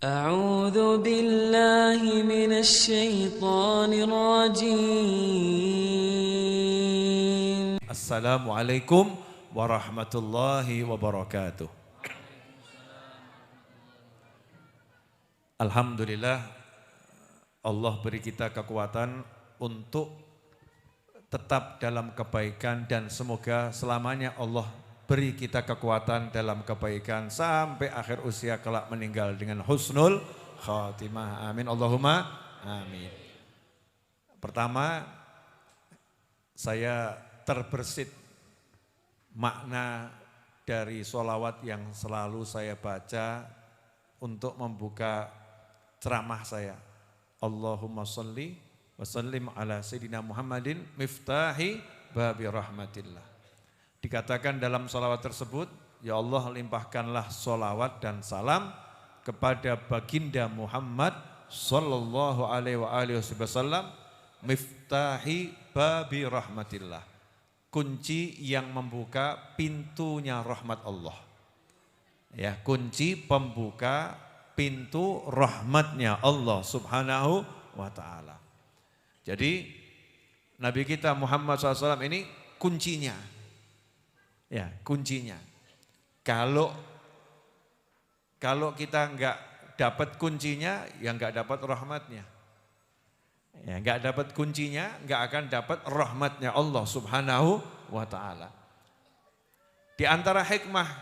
أعوذ بالله من الشيطان الرجيم. Assalamualaikum warahmatullahi wabarakatuh. Alhamdulillah, Allah beri kita kekuatan untuk tetap dalam kebaikan dan semoga selamanya Allah beri kita kekuatan dalam kebaikan sampai akhir usia kelak meninggal dengan husnul khatimah. Amin Allahumma amin. Pertama, saya terbersit makna dari sholawat yang selalu saya baca untuk membuka ceramah saya. Allahumma sholli wa sallim ala sayyidina Muhammadin miftahi babi rahmatillah. Dikatakan dalam sholawat tersebut, ya Allah limpahkanlah sholawat dan salam kepada baginda Muhammad sallallahu alaihi wasallam miftahi babi rahmatillah. Kunci yang membuka pintunya rahmat Allah. Ya, kunci pembuka pintu rahmatnya Allah subhanahu wa ta'ala. Jadi Nabi kita Muhammad SAW ini kuncinya. Ya, kuncinya. Kalau kita enggak dapat kuncinya, ya enggak dapat rahmatnya. Ya, enggak dapat kuncinya, enggak akan dapat rahmatnya Allah subhanahu wa ta'ala. Di antara hikmah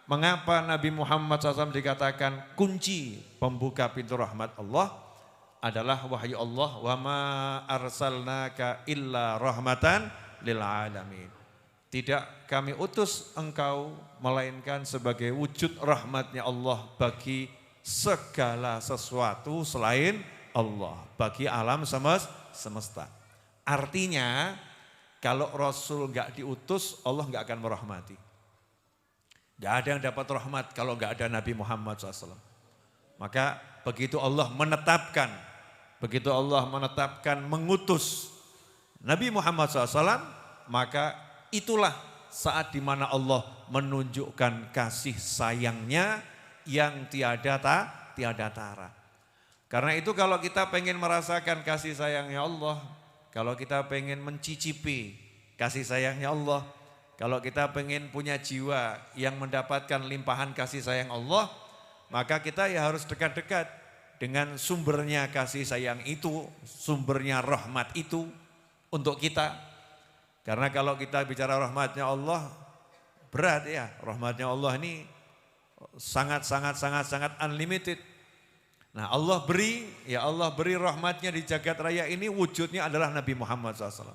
mengapa Nabi Muhammad SAW dikatakan kunci pembuka pintu rahmat Allah adalah wahyu Allah, wa ma arsalnaka illa rahmatan lil alamin. Tidak kami utus engkau melainkan sebagai wujud rahmatnya Allah bagi segala sesuatu selain Allah, bagi alam semesta. Artinya kalau Rasul enggak diutus, Allah enggak akan merahmati. Enggak ada yang dapat rahmat kalau enggak ada Nabi Muhammad SAW. Maka begitu Allah menetapkan mengutus Nabi Muhammad SAW, maka itulah saat dimana Allah menunjukkan kasih sayangnya yang tiada tara. Karena itu kalau kita pengen merasakan kasih sayangnya Allah, kalau kita pengen mencicipi kasih sayangnya Allah, kalau kita pengen punya jiwa yang mendapatkan limpahan kasih sayang Allah, maka kita ya harus dekat-dekat dengan sumbernya kasih sayang itu, sumbernya rahmat itu untuk kita. Karena kalau kita bicara rahmatnya Allah, berat ya, rahmatnya Allah ini sangat unlimited. Nah Allah beri rahmatnya di jagat raya ini wujudnya adalah Nabi Muhammad SAW.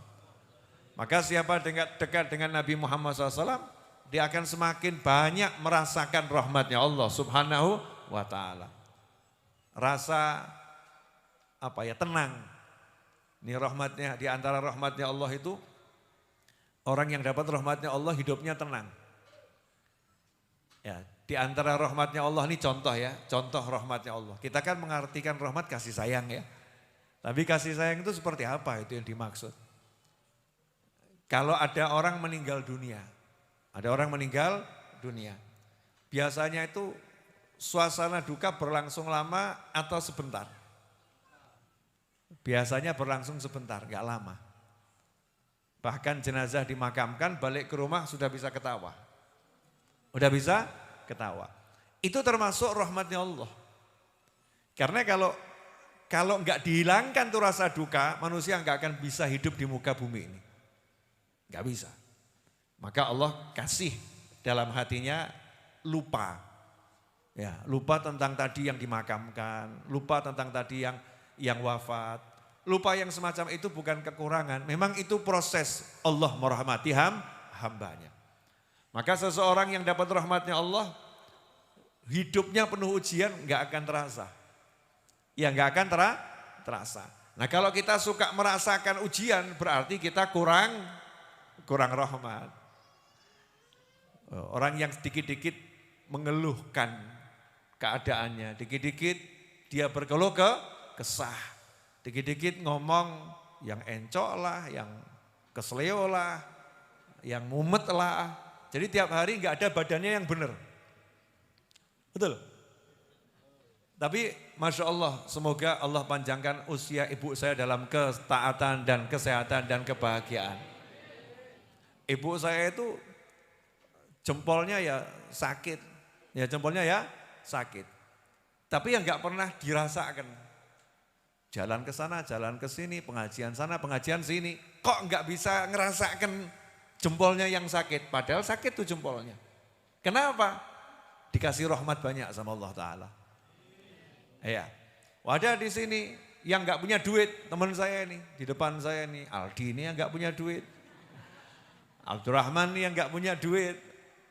Maka siapa dekat dengan Nabi Muhammad SAW, dia akan semakin banyak merasakan rahmatnya Allah subhanahu wa ta'ala. Rasa tenang. Ini rahmatnya, di antara rahmatnya Allah itu, orang yang dapat rahmatnya Allah hidupnya tenang. Ya, di antara rahmatnya Allah ini contoh rahmatnya Allah. Kita kan mengartikan rahmat kasih sayang ya. Tapi kasih sayang itu seperti apa itu yang dimaksud? Kalau ada orang meninggal dunia, biasanya itu suasana duka berlangsung lama atau sebentar? Biasanya berlangsung sebentar, gak lama. Bahkan jenazah dimakamkan, balik ke rumah sudah bisa ketawa. Itu termasuk rahmatnya Allah. Karena kalau enggak dihilangkan tuh rasa duka, manusia enggak akan bisa hidup di muka bumi ini. Enggak bisa. Maka Allah kasih dalam hatinya lupa. Ya, lupa tentang tadi yang dimakamkan, lupa tentang tadi yang wafat. Lupa yang semacam itu bukan kekurangan, memang itu proses Allah merahmati hambanya. Maka seseorang yang dapat rahmatnya Allah, hidupnya penuh ujian enggak akan terasa. Ya enggak akan terasa. Nah kalau kita suka merasakan ujian berarti kita kurang rahmat. Orang yang sedikit-dikit mengeluhkan keadaannya, dikit-dikit dia berkeluh kesah. Dikit-dikit ngomong yang encok lah, yang kesleo lah, yang mumet lah. Jadi tiap hari enggak ada badannya yang benar. Betul? Tapi Masya Allah, semoga Allah panjangkan usia ibu saya dalam ketaatan dan kesehatan dan kebahagiaan. Ibu saya itu jempolnya ya sakit, ya jempolnya ya sakit. Tapi yang nggak pernah dirasakan. Jalan ke sana, jalan ke sini, pengajian sana, pengajian sini. Kok nggak bisa ngerasakan jempolnya yang sakit? Padahal sakit tuh jempolnya. Kenapa? Dikasih rahmat banyak sama Allah Ta'ala. Ya, wadah di sini yang nggak punya duit, teman saya ini, di depan saya ini, Aldi ini yang nggak punya duit. Abdurrahman nih yang nggak punya duit.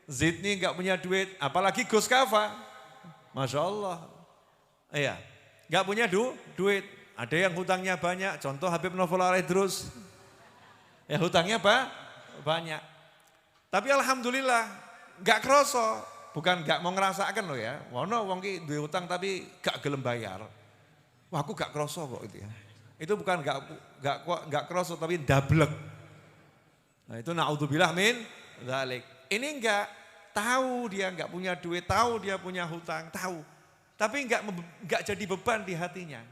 Zid nih nggak punya duit, apalagi Gus Kafa. Masya Allah. Iya, nggak punya duit. Ada yang hutangnya banyak, contoh Habib Novel Al-Idrus. Ya hutangnya banyak. Tapi alhamdulillah nggak kroso, bukan nggak mau ngerasakan loh ya. Wono wong ki duwe hutang tapi gak gelem bayar. Wah aku gak kroso kok itu ya. Itu bukan nggak kroso tapi dablek. Nah itu naudzubillah min dzalik. Ini enggak tahu dia enggak punya duit, tahu dia punya hutang, tahu. Tapi enggak jadi beban di hatinya.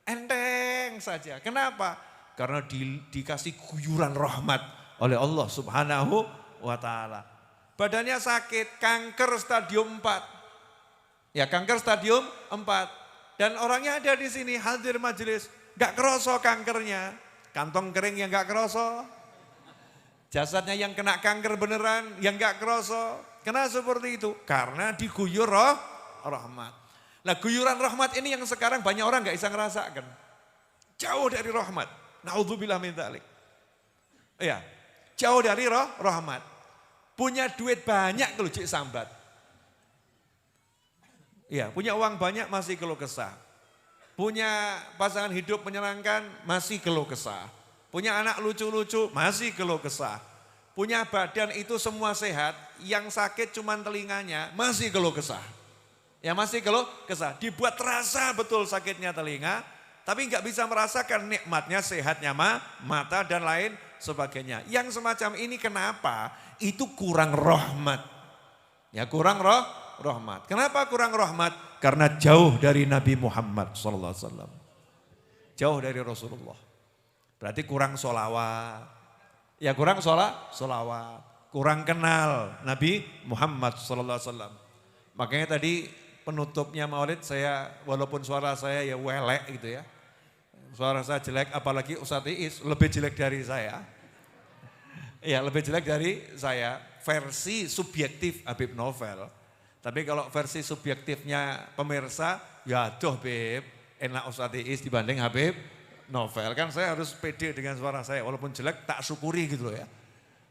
Enteng saja. Kenapa? Karena dikasih guyuran rahmat oleh Allah Subhanahu wa taala. Badannya sakit, kanker stadium 4. Ya, kanker stadium 4. Dan orangnya ada di sini hadir majelis, enggak kroso kankernya. Kantong kering yang enggak kroso. Jasadnya yang kena kanker beneran, yang gak kroso. Kenapa seperti itu? Karena diguyur rahmat. Nah guyuran rahmat ini yang sekarang banyak orang gak bisa ngerasakan. Jauh dari rahmat. Naudzubillah min dzalik. Iya, jauh dari rahmat. Punya duit banyak kalau cik sambat. Iya, punya uang banyak masih keluh kesah. Punya pasangan hidup menyenangkan masih keluh kesah. Punya anak lucu-lucu, masih keluh kesah. Punya badan itu semua sehat, yang sakit cuman telinganya, masih keluh kesah. Ya masih keluh kesah, dibuat terasa betul sakitnya telinga, tapi nggak bisa merasakan nikmatnya sehatnya mata dan lain sebagainya. Yang semacam ini kenapa? Itu kurang rahmat. Ya kurang rahmat. Kenapa kurang rahmat? Karena jauh dari Nabi Muhammad SAW. Jauh dari Rasulullah. Berarti kurang sholawat, ya kurang sholawat, kurang kenal Nabi Muhammad SAW. Makanya tadi penutupnya maulid saya, walaupun suara saya ya welek gitu ya. Suara saya jelek, apalagi Ustadz Iis lebih jelek dari saya. Ya lebih jelek dari saya, versi subjektif Habib Novel. Tapi kalau versi subjektifnya pemirsa, ya aduh Beb, enak Ustadz Iis dibanding Habib Novel. Kan saya harus pede dengan suara saya, walaupun jelek tak syukuri gitu loh ya.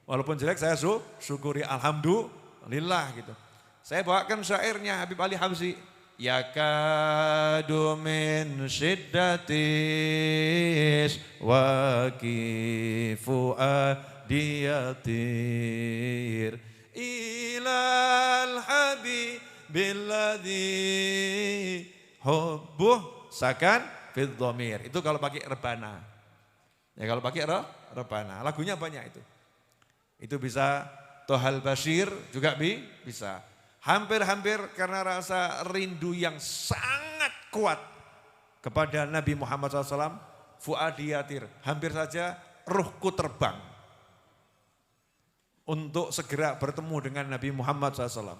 Walaupun jelek saya syukuri alhamdulillah gitu. Saya bawakan syairnya Habib Ali Habsyi. Yakadu min syiddatis wa kifu adiyatir ilal habibilladzi hubbuh sakan fid dhamir. Itu kalau pakai rebana. Ya kalau pakai rebana. Lagunya banyak itu. Itu bisa Tohal Bashir juga bisa. Hampir-hampir karena rasa rindu yang sangat kuat kepada Nabi Muhammad SAW, fuadi yatir, hampir saja ruhku terbang untuk segera bertemu dengan Nabi Muhammad SAW.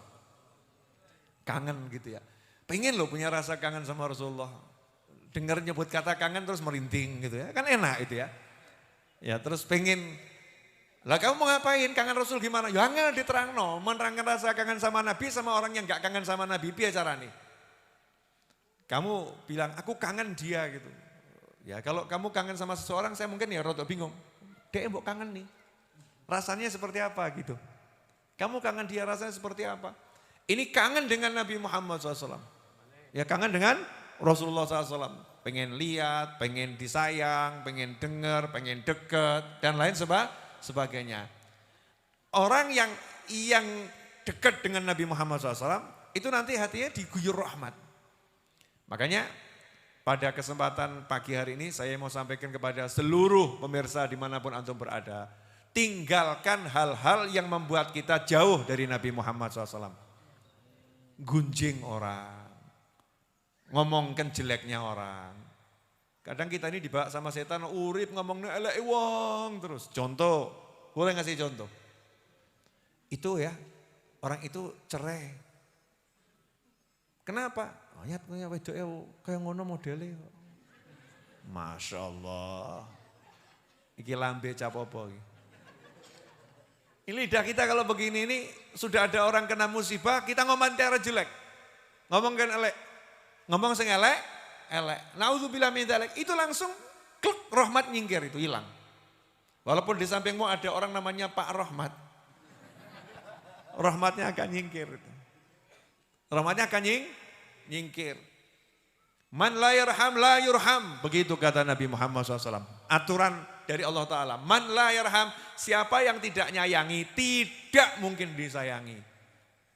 Kangen gitu ya. Pengen loh punya rasa kangen sama Rasulullah. Dengar nyebut kata kangen terus merinding gitu ya. Kan enak itu ya. Ya terus pengen. Lah kamu mau ngapain? Kangen Rasul gimana? Ya angel diterangno, menerangkan rasa kangen sama Nabi sama orang yang gak kangen sama Nabi, piye carane? Kamu bilang aku kangen dia gitu. Ya kalau kamu kangen sama seseorang saya mungkin ya rada bingung. Dek mbok kangen nih. Rasanya seperti apa gitu. Kamu kangen dia rasanya seperti apa? Ini kangen dengan Nabi Muhammad SAW. Ya kangen dengan Rasulullah SAW. Pengen lihat, pengen disayang, pengen dengar, pengen deket dan lain sebagainya. Orang yang dekat dengan Nabi Muhammad SAW itu nanti hatinya diguyur rahmat. Makanya pada kesempatan pagi hari ini saya mau sampaikan kepada seluruh pemirsa dimanapun antum berada. Tinggalkan hal-hal yang membuat kita jauh dari Nabi Muhammad SAW. Gunjing orang. ngomongkan jeleknya orang. Kadang kita ini dibawa sama setan, urip ngomongnya elek wong terus. Contoh, boleh ngasih contoh? Itu ya, orang itu cerai. Kenapa? Oh ya, wedoknya kayak ngono modelnya. Masya Allah. Iki lambe capopo. Ini lidah kita kalau begini ini, sudah ada orang kena musibah, kita ngomentari jelek. Ngomongkan elek. Ngomong sing elek, naudzubillah min dzalik, itu langsung klik, rahmat nyingkir, itu hilang. Walaupun di sampingmu ada orang namanya Pak Rahmat. Rahmatnya akan nyingkir. Rahmatnya akan nyingkir. Man la yarham la yurham. Begitu kata Nabi Muhammad SAW. Aturan dari Allah Ta'ala. Man la yarham, siapa yang tidak nyayangi, tidak mungkin disayangi.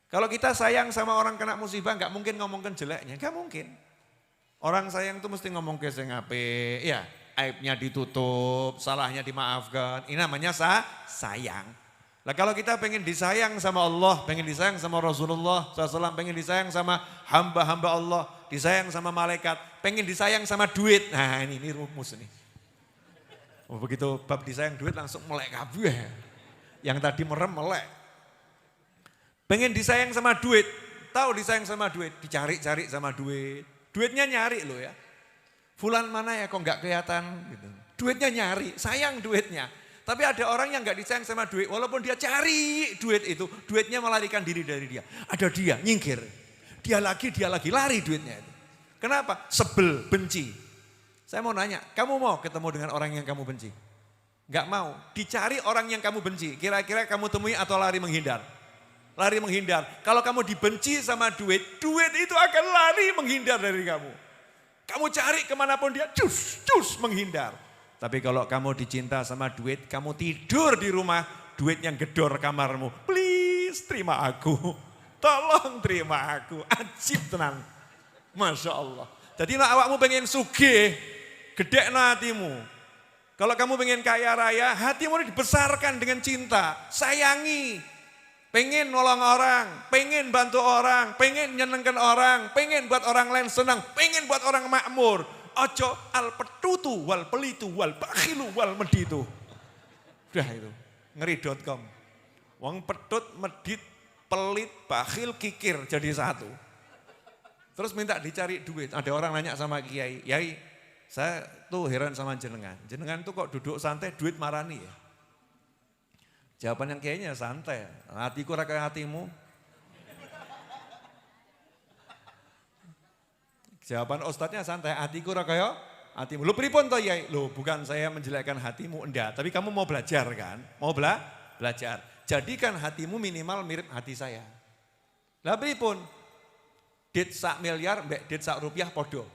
Kalau kita sayang sama orang kena musibah, gak mungkin ngomongkan jeleknya, gak mungkin. Orang sayang itu mesti ngomong ke sing apik, ya aibnya ditutup, salahnya dimaafkan. Ini namanya sayang. Nah kalau kita pengen disayang sama Allah, pengen disayang sama Rasulullah SAW, pengen disayang sama hamba-hamba Allah, disayang sama malaikat, pengen disayang sama duit. Nah ini rumus nih. Oh, begitu bab disayang duit langsung melek kabeh. Yang tadi merem melek. Pengen disayang sama duit, tahu disayang sama duit, dicari-cari sama duit. Duitnya nyari loh ya. Fulan mana ya kok nggak kelihatan gitu. Duitnya nyari, sayang duitnya. Tapi ada orang yang nggak disayang sama duit, walaupun dia cari duit itu, duitnya melarikan diri dari dia. Ada dia, nyingkir. Dia lagi, lari duitnya itu. Kenapa? Sebel, benci. Saya mau nanya, kamu mau ketemu dengan orang yang kamu benci? Nggak mau, dicari orang yang kamu benci. Kira-kira kamu temui atau lari menghindar? Lari menghindar. Kalau kamu dibenci sama duit, duit itu akan lari menghindar dari kamu. Kamu cari kemanapun dia, cus menghindar. Tapi kalau kamu dicinta sama duit, kamu tidur di rumah, duit yang gedor kamarmu. Please terima aku, tolong terima aku, ajib tenang. Masya Allah. Jadi nak awakmu pengen sugih, gedekno hatimu. Kalau kamu pengen kaya raya, hatimu dibesarkan dengan cinta, sayangi. Pengen nolong orang, pengen bantu orang, pengen nyenengkan orang, pengen buat orang lain senang, pengen buat orang makmur. Ojo al petutu wal pelitu wal bakhilu wal meditu. Udah itu, ngeri.com. Wong petut, medit, pelit, bakhil, kikir jadi satu. Terus minta dicari duit. Ada orang nanya sama kiai, "Yai, saya tuh heran sama jenengan. Jenengan tuh kok duduk santai duit marani ya?" Jawaban yang kayaknya santai. Hatiku rakyat hatimu. Jawaban ustadznya santai. Hatiku rakyat hatimu. Lu pripun toh ya? Lu bukan saya menjelekkan hatimu. Enggak. Tapi kamu mau belajar kan? Mau belajar. Jadikan hatimu minimal mirip hati saya. Lah pripun? Dit sak miliar, mbak dit sak rupiah podo.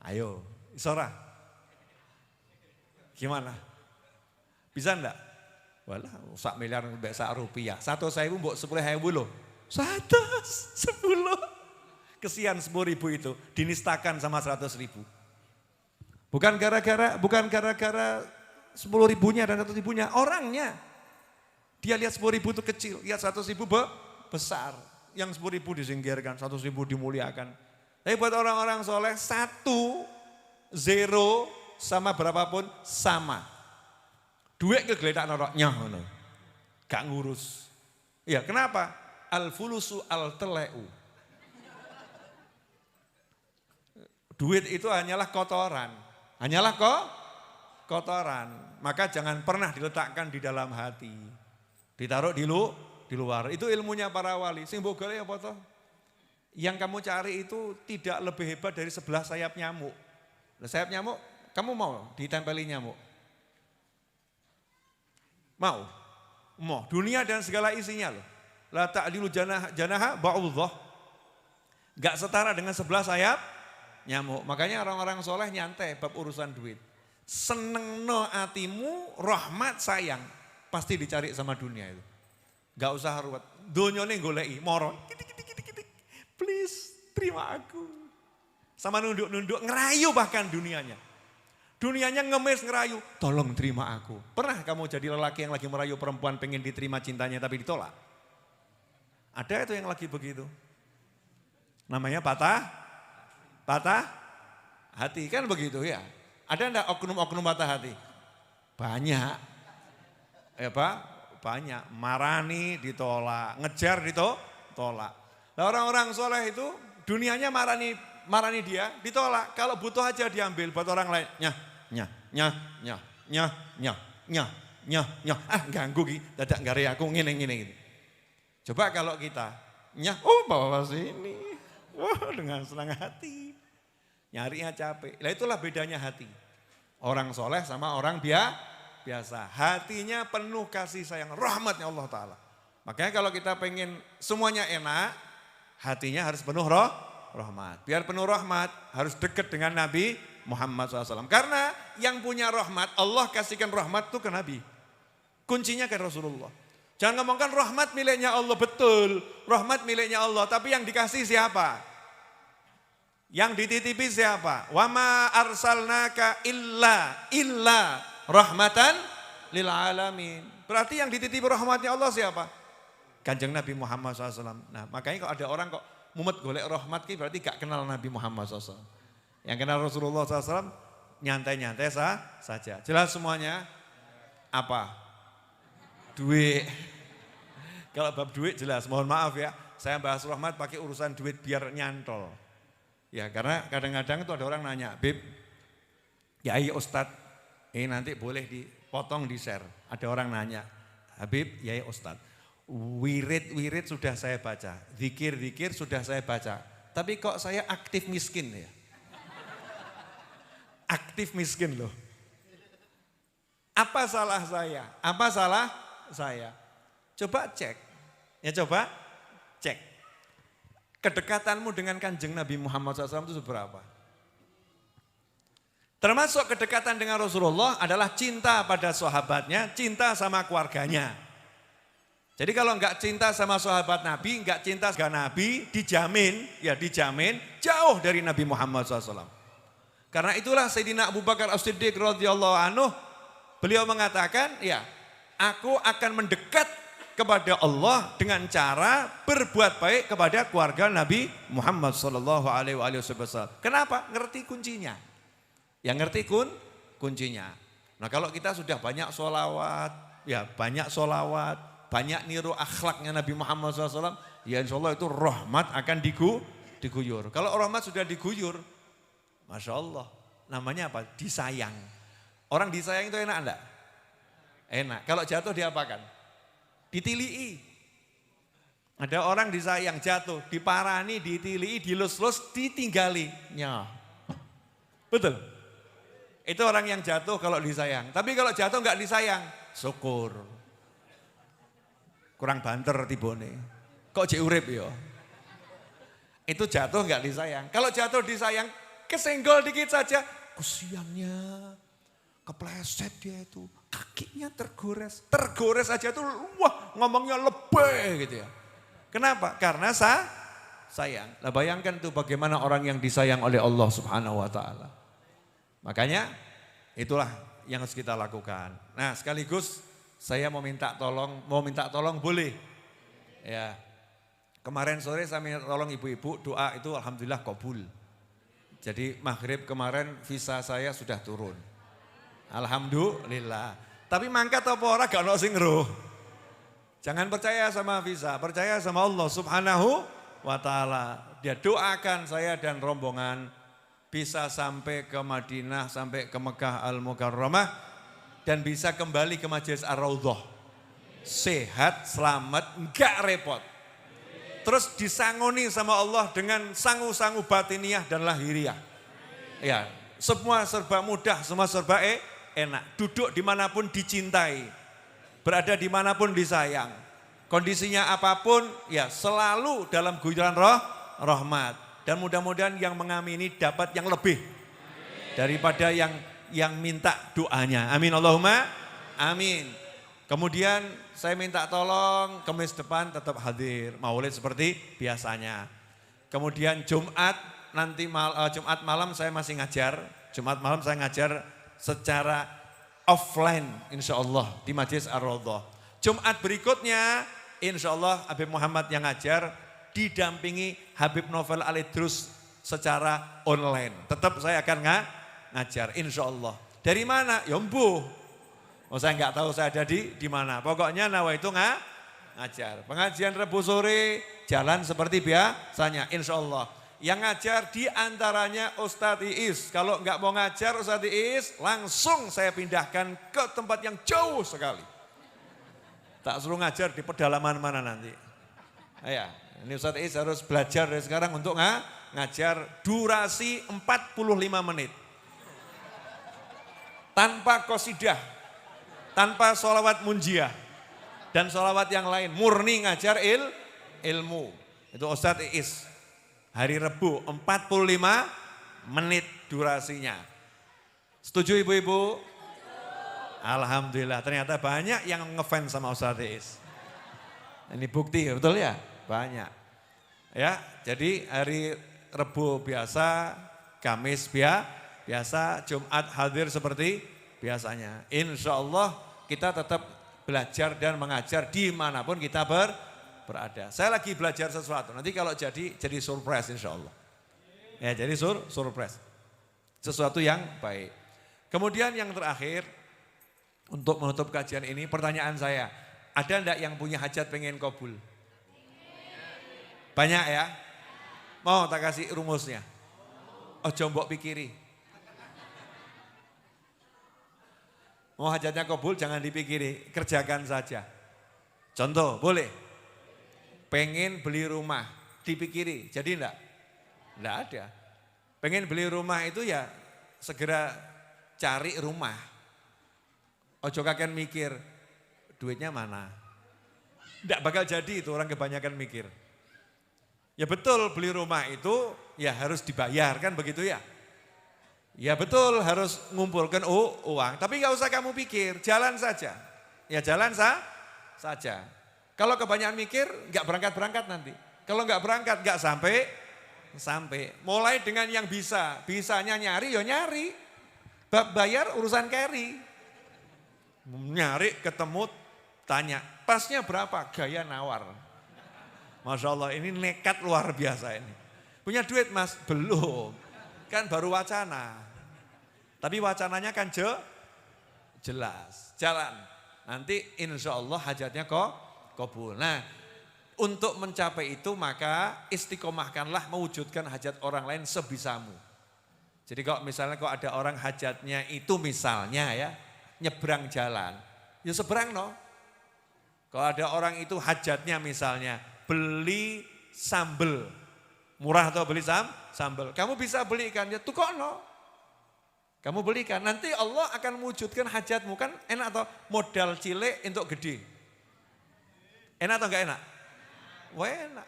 Ayo, isora. Gimana? Bisa enggak? Walah, sak miliar mbak sak rupiah. 1.000 mbok 10.000 loh. 110. Kesian 10.000 itu dinistakan sama 100.000. Bukan gara-gara 10.000-nya dan 100.000-nya, orangnya. Dia lihat 10.000 itu kecil, lihat 100.000 besar. Yang 10.000 disingkirkan, 100.000 dimuliakan. Tapi buat orang-orang soleh, 1, 0 sama berapapun sama. Duit kegeledak noroknya, gak ngurus. Ya kenapa? Al-fulusu al-teleu. Duit itu hanyalah kotoran. Hanyalah kotoran. Maka jangan pernah diletakkan di dalam hati. Ditaruh di luar. Itu ilmunya para wali. Sing mbok golek apa toh? Yang kamu cari itu tidak lebih hebat dari 11 sayap nyamuk. Sayap nyamuk, kamu mau ditempeli nyamuk? Mau? Mau. Dunia dan segala isinya loh. La ta'dilu janaha ba'udhah. Gak setara dengan 11 sayap nyamuk. Makanya orang-orang soleh nyantai bab urusan duit. Senengno atimu, rahmat sayang. Pasti dicari sama dunia itu. Gak usah ruwet. Donyone goleki, moron. Please, terima aku. Sama nunduk-nunduk, ngerayu bahkan dunianya. Dunianya ngemis ngerayu, tolong terima aku. Pernah kamu jadi lelaki yang lagi merayu perempuan pengen diterima cintanya tapi ditolak? Ada itu yang lagi begitu. Namanya patah hati, kan begitu ya. Ada enggak oknum-oknum patah hati? Banyak. Banyak. Marani ditolak, ngejar ditolak. Nah, orang-orang soleh itu dunianya marani dia ditolak. Kalau butuh aja diambil buat orang lain. Ganggu ki, dadak gare aku ngene gitu. Coba kalau kita bawa sini. Dengan senang hati. Nyarinya capek. Nah itulah bedanya hati. Orang soleh sama orang biasa. Hatinya penuh kasih sayang, rahmatnya Allah Ta'ala. Makanya kalau kita pengen semuanya enak, hatinya harus penuh rahmat. Biar penuh rahmat, harus dekat dengan Nabi Muhammad SAW. Karena yang punya rahmat, Allah kasihkan rahmat itu ke Nabi. Kuncinya ke Rasulullah. Jangan ngomongkan rahmat miliknya Allah, betul. Rahmat miliknya Allah, tapi yang dikasih siapa? Yang dititipi siapa? Wa ma arsalnaka illa rahmatan lil alamin. Berarti yang dititipi rahmatnya Allah siapa? Kanjeng Nabi Muhammad SAW. Nah makanya kalau ada orang kok mumet golek rahmat, berarti gak kenal Nabi Muhammad SAW. Yang kenal Rasulullah SAW nyantai-nyantai saja. Jelas semuanya? Apa? Duit. Kalau bab duit jelas, mohon maaf ya. Saya bahas rahmat pakai urusan duit biar nyantol. Ya karena kadang-kadang itu ada orang nanya, Bib, ya iya Ustadz, nanti boleh dipotong di share. Ada orang nanya, Habib, ya iya Ustadz, wirid sudah saya baca, zikir sudah saya baca. Tapi kok saya aktif miskin ya? Aktif miskin loh. Apa salah saya? Coba cek. Coba cek. Kedekatanmu dengan Kanjeng Nabi Muhammad SAW itu seberapa? Termasuk kedekatan dengan Rasulullah adalah cinta pada sahabatnya, cinta sama keluarganya. Jadi kalau enggak cinta sama sahabat Nabi, enggak cinta sama Nabi, dijamin jauh dari Nabi Muhammad SAW. Karena itulah Sayyidina Abu Bakar As-Siddiq radhiyallahu anhu, beliau mengatakan, aku akan mendekat kepada Allah dengan cara berbuat baik kepada keluarga Nabi Muhammad SAW. Kenapa? Ngerti kuncinya. Yang ngerti kuncinya. Nah kalau kita sudah banyak sholawat, banyak niru akhlaknya Nabi Muhammad SAW, ya insya Allah itu rahmat akan diguyur. Kalau rahmat sudah diguyur, Masya Allah, namanya apa? Disayang. Orang disayang itu enak enggak? Enak. Kalau jatuh diapakan? Ditilii. Ada orang disayang jatuh, diparani, ditilii, dilus-lus, ditinggali. Betul? Itu orang yang jatuh kalau disayang. Tapi kalau jatuh enggak disayang, syukur. Kurang banter tibone. Kok jek urip ya? Itu jatuh enggak disayang. Kalau jatuh disayang, kesenggol dikit saja, kesiannya. Kepleset dia itu, kakinya tergores aja tuh, wah ngomongnya lebih gitu ya. Kenapa? Karena sayang. Nah bayangkan tuh bagaimana orang yang disayang oleh Allah Subhanahu Wa Taala. Makanya itulah yang harus kita lakukan. Nah sekaligus saya mau minta tolong boleh? Ya. Kemarin sore saya minta tolong ibu-ibu doa itu alhamdulillah kabul. Jadi maghrib kemarin visa saya sudah turun. Alhamdulillah. Tapi mangkat apa ora gak ono sing ngeruh. Jangan percaya sama visa, percaya sama Allah Subhanahu wa Ta'ala. Dia doakan saya dan rombongan bisa sampai ke Madinah, sampai ke Mekah Al-Mukarramah dan bisa kembali ke Majelis Ar-Raudhah. Sehat, selamat, enggak repot. Terus disangoni sama Allah dengan sangu-sangu batiniah dan lahiriah. Ya, semua serba mudah, semua serba enak. Duduk dimanapun dicintai. Berada dimanapun disayang. Kondisinya apapun, ya selalu dalam guyuran rahmat. Dan mudah-mudahan yang mengamini dapat yang lebih. Daripada yang minta doanya. Amin Allahumma amin. Kemudian saya minta tolong Kamis depan tetap hadir. Maulid seperti biasanya. Kemudian Jumat malam saya masih ngajar. Jumat malam saya ngajar secara offline insya Allah di Majelis Ar-Raudhah. Jumat berikutnya insya Allah Habib Muhammad yang ngajar didampingi Habib Novel Alidrus secara online. Tetap saya akan ngajar, insya Allah. Dari mana? Ya mbuh. Oh, saya nggak tahu saya ada di mana. Pokoknya nawaitu ngajar. Pengajian Rebu sore jalan seperti biasanya, insya Allah. Yang ngajar diantaranya Ustadz Iis. Kalau nggak mau ngajar Ustadz Iis, langsung saya pindahkan ke tempat yang jauh sekali. Tak suruh ngajar di pedalaman mana nanti. Ya, ini Ustadz Iis harus belajar dari sekarang untuk ngajar durasi 45 menit. Tanpa qasidah, tanpa sholawat munjiah, dan sholawat yang lain. Murni ngajar ilmu. Itu Ustadz Iis. Hari Rebu 45 menit durasinya. Setuju ibu-ibu? Alhamdulillah, ternyata banyak yang ngefans sama Ustadz Iis. Ini bukti, betul ya? Banyak. Ya, jadi hari Rebu biasa, Kamis biasa, Jumat hadir seperti biasanya. Insya Allah kita tetap belajar dan mengajar dimanapun kita berada. Saya lagi belajar sesuatu, nanti kalau jadi surprise insya Allah. Ya, jadi surprise. Sesuatu yang baik. Kemudian yang terakhir, untuk menutup kajian ini, pertanyaan saya, ada enggak yang punya hajat pengen kabul? Banyak ya? Mau tak kasih rumusnya? Ojo mbok pikiri. Mau hajatnya kabul jangan dipikiri, kerjakan saja. Contoh, boleh? Pengen beli rumah, dipikiri, jadi enggak? Enggak ada. Pengen beli rumah itu ya segera cari rumah. Ojo kakek mikir, duitnya mana? Enggak bakal jadi itu, orang kebanyakan mikir. Ya betul, beli rumah itu ya harus dibayar, kan begitu ya? Ya betul, harus ngumpulkan uang, tapi enggak usah kamu pikir, jalan saja. Ya jalan saja. Kalau kebanyakan mikir, enggak berangkat-berangkat nanti. Kalau enggak berangkat, enggak sampai. Mulai dengan yang bisanya nyari, ya nyari. Bayar urusan carry. Nyari, ketemu, tanya, pasnya berapa? Gaya nawar. Masya Allah, ini nekat luar biasa ini. Punya duit mas? Belum. Kan baru wacana. Tapi wacananya kan jelas. Jalan. Nanti insya Allah hajatnya kabul. Nah, untuk mencapai itu maka istiqomahkanlah mewujudkan hajat orang lain sebisamu. Jadi kalau misalnya ada orang hajatnya itu misalnya ya, nyebrang jalan, ya seberang no. Kalau ada orang itu hajatnya misalnya beli sambel, murah atau beli sambel, kamu bisa belikan, ya tukono. Kamu belikan, nanti Allah akan mewujudkan hajatmu, kan enak atau modal cilik untuk gede. Enak atau enggak enak? Wah enak.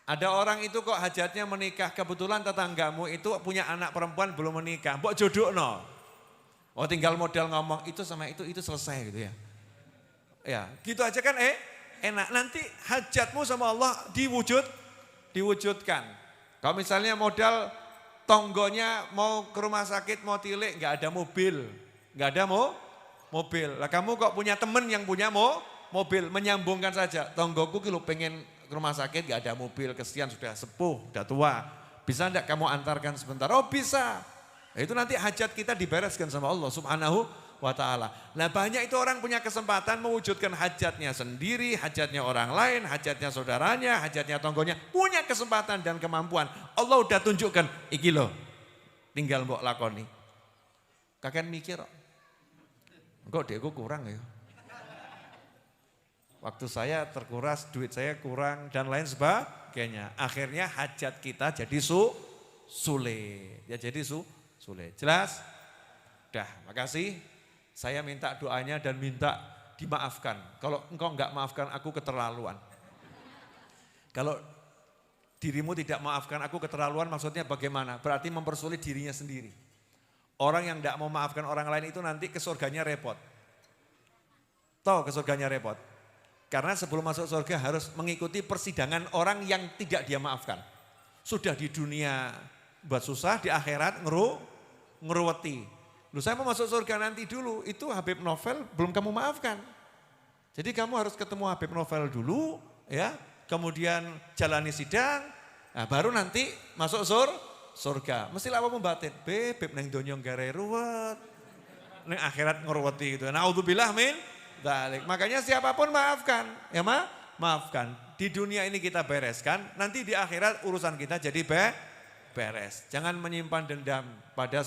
Ada orang itu kok hajatnya menikah, kebetulan tetanggamu itu punya anak perempuan belum menikah, mbok jodohno. Oh tinggal modal ngomong itu sama itu selesai gitu ya. Ya gitu aja kan enak. Nanti hajatmu sama Allah diwujudkan. Kalau misalnya modal tonggonya mau ke rumah sakit, mau tilik, enggak ada mobil. Enggak ada mobil. Lah kamu kok punya temen yang punya mobil, menyambungkan saja. Tonggoku kalau pengen ke rumah sakit enggak ada mobil, kesian sudah sepuh, sudah tua. Bisa enggak kamu antarkan sebentar? Oh bisa. Nah, itu nanti hajat kita dibereskan sama Allah Subhanahu wa ta'ala. Nah banyak itu orang punya kesempatan mewujudkan hajatnya sendiri, hajatnya orang lain, hajatnya saudaranya, hajatnya tonggonya. Punya kesempatan dan kemampuan. Allah udah tunjukkan, iki loh, tinggal mbok lakoni. Kakek mikir, kok deku kurang ya. Waktu saya terkuras, duit saya kurang dan lain sebagainya. Akhirnya hajat kita jadi sulit. Ya jadi sulit. Jelas? Dah, makasih. Saya minta doanya dan minta dimaafkan. Kalau engkau enggak maafkan aku keterlaluan. Kalau dirimu tidak maafkan aku keterlaluan maksudnya bagaimana? Berarti mempersulit dirinya sendiri. Orang yang enggak mau maafkan orang lain itu nanti ke surganya repot. Tahu ke surganya repot? Karena sebelum masuk surga harus mengikuti persidangan orang yang tidak dia maafkan. Sudah di dunia buat susah, di akhirat ngeruweti. Loh saya mau masuk surga nanti dulu, itu Habib Novel belum kamu maafkan. Jadi kamu harus ketemu Habib Novel dulu ya, kemudian jalani sidang, nah baru nanti masuk surga. Mesti apa membatin, bebek neng donyong gare ruwet, neng akhirat ngurweti gitu. Naudzubillah min dzalik. Makanya siapapun maafkan, ya maafkan. Di dunia ini kita bereskan, nanti di akhirat urusan kita jadi beres. Jangan menyimpan dendam pada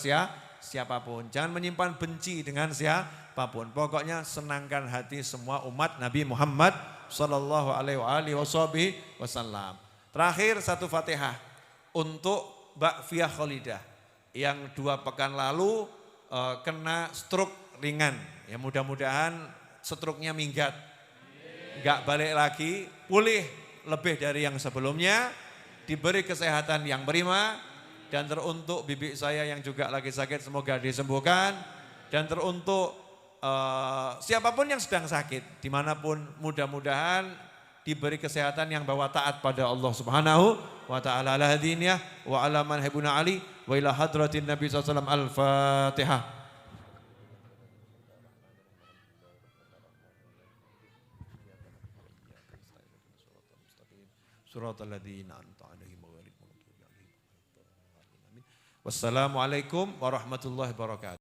siapapun, jangan menyimpan benci dengan siapapun. Pokoknya senangkan hati semua umat Nabi Muhammad sallallahu alaihi wasallam. Terakhir satu Fatihah untuk Mbak Fia Kholidah yang 2 pekan lalu kena stroke ringan. Ya mudah-mudahan stroke-nya minggat. Enggak balik lagi, pulih lebih dari yang sebelumnya, diberi kesehatan yang prima, dan teruntuk bibi saya yang juga lagi sakit semoga disembuhkan, dan teruntuk siapapun yang sedang sakit, dimanapun mudah-mudahan diberi kesehatan yang bawa taat pada Allah Subhanahu wa ta'ala. Ala hadiniyah wa ala man habuna ali wa ila hadratin Nabi SAW. Al-Fatihah. Suratul ladzina an'amta 'alaihim ghairil maghdubi 'alaihim. Wassalamualaikum warahmatullahi wabarakatuh.